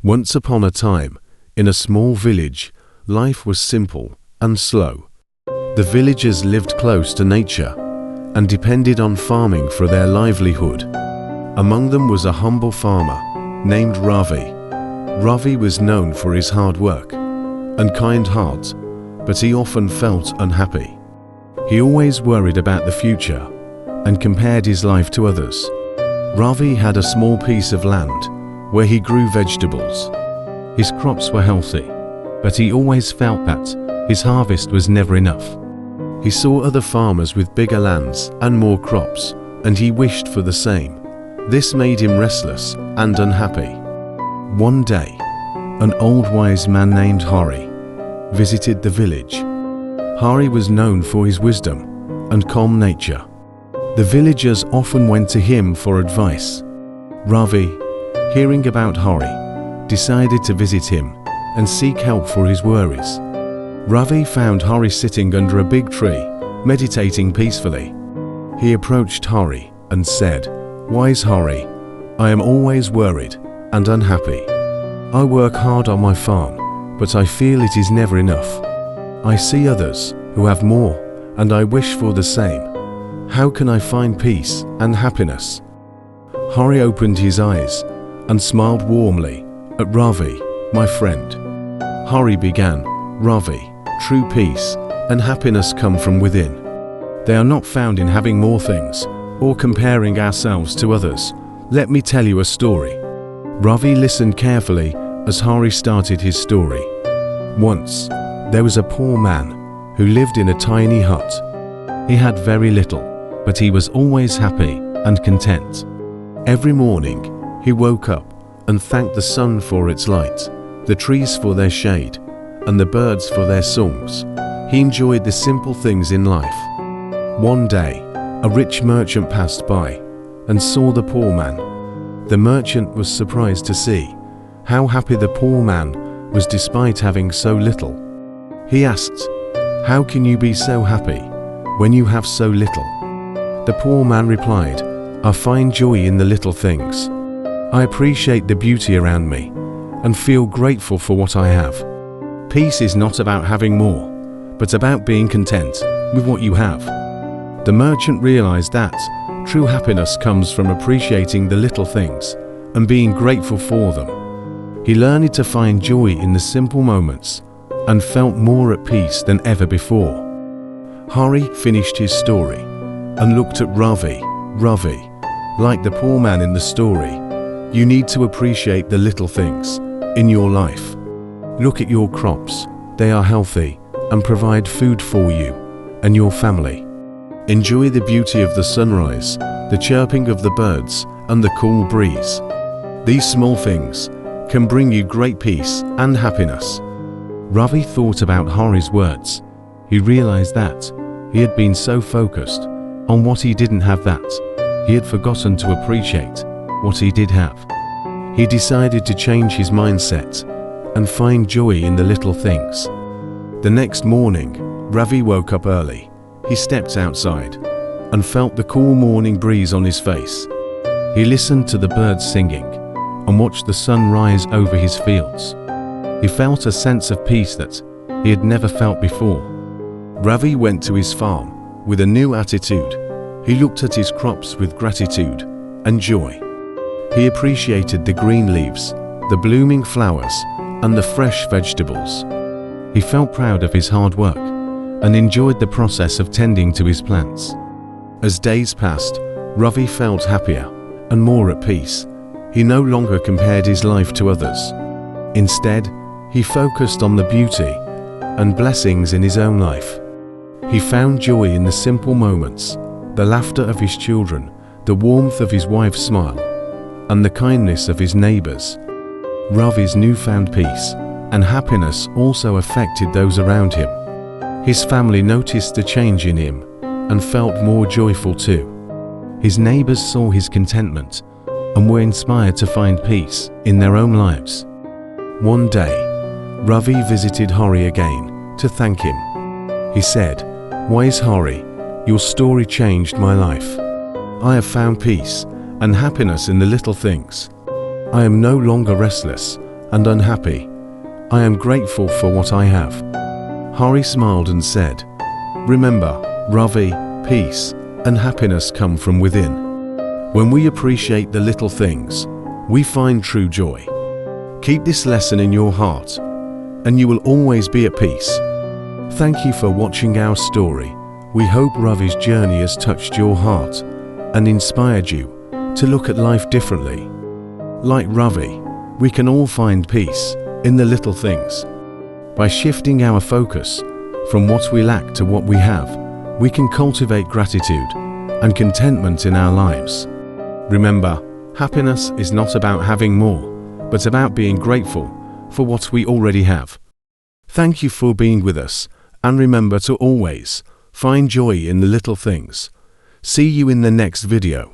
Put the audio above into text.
Once upon a time, in a small village, life was simple and slow. The villagers lived close to nature and depended on farming for their livelihood. Among them was a humble farmer named Ravi. Ravi was known for his hard work and kind heart, but he often felt unhappy. He always worried about the future and compared his life to others. Ravi had a small piece of land where he grew vegetables. His crops were healthy, but he always felt that his harvest was never enough. He saw other farmers with bigger lands and more crops, and he wished for the same. This made him restless and unhappy. One day, an old wise man named Hari visited the village. Hari was known for his wisdom and calm nature. The villagers often went to him for advice. Ravi, hearing about Hari, decided to visit him and seek help for his worries. Ravi found Hari sitting under a big tree, meditating peacefully. He approached Hari and said, "Wise Hari, I am always worried and unhappy. I work hard on my farm, but I feel it is never enough. I see others who have more, and I wish for the same. How can I find peace and happiness?" Hari opened his eyes and smiled warmly at Ravi, "My friend." Hari began, "Ravi, true peace and happiness come from within. They are not found in having more things or comparing ourselves to others. Let me tell you a story." Ravi listened carefully as Hari started his story. Once, there was a poor man who lived in a tiny hut. He had very little, but he was always happy and content. Every morning, he woke up and thanked the sun for its light, the trees for their shade, and the birds for their songs. He enjoyed the simple things in life. One day, a rich merchant passed by and saw the poor man. The merchant was surprised to see how happy the poor man was despite having so little. He asked, "How can you be so happy when you have so little?" The poor man replied, "I find joy in the little things. I appreciate the beauty around me and feel grateful for what I have. Peace is not about having more, but about being content with what you have." The merchant realized that true happiness comes from appreciating the little things and being grateful for them. He learned to find joy in the simple moments and felt more at peace than ever before. Hari finished his story and looked at Ravi. "Ravi, like the poor man in the story, you need to appreciate the little things in your life. Look at your crops, they are healthy and provide food for you and your family. Enjoy the beauty of the sunrise, the chirping of the birds, and the cool breeze. These small things can bring you great peace and happiness." Ravi thought about Hari's words. He realized that he had been so focused on what he didn't have that he had forgotten to appreciate what he did have. He decided to change his mindset and find joy in the little things. The next morning, Ravi woke up early. He stepped outside and felt the cool morning breeze on his face. He listened to the birds singing and watched the sun rise over his fields. He felt a sense of peace that he had never felt before. Ravi went to his farm with a new attitude. He looked at his crops with gratitude and joy. He appreciated the green leaves, the blooming flowers, and the fresh vegetables. He felt proud of his hard work and enjoyed the process of tending to his plants. As days passed, Ravi felt happier and more at peace. He no longer compared his life to others. Instead, he focused on the beauty and blessings in his own life. He found joy in the simple moments, the laughter of his children, the warmth of his wife's smile, and the kindness of his neighbors. Ravi's newfound peace and happiness also affected those around him. His family noticed the change in him and felt more joyful too. His neighbors saw his contentment and were inspired to find peace in their own lives. One day, Ravi visited Hari again to thank him. He said, "Wise Hari, your story changed my life. I have found peace and happiness in the little things. I am no longer restless and unhappy. I am grateful for what I have." Hari smiled and said, "Remember, Ravi, peace and happiness come from within. When we appreciate the little things, we find true joy. Keep this lesson in your heart, and you will always be at peace." Thank you for watching our story. We hope Ravi's journey has touched your heart and inspired you to look at life differently. Like Ravi, we can all find peace in the little things. By shifting our focus from what we lack to what we have, we can cultivate gratitude and contentment in our lives. Remember, happiness is not about having more, but about being grateful for what we already have. Thank you for being with us, and remember to always find joy in the little things. See you in the next video.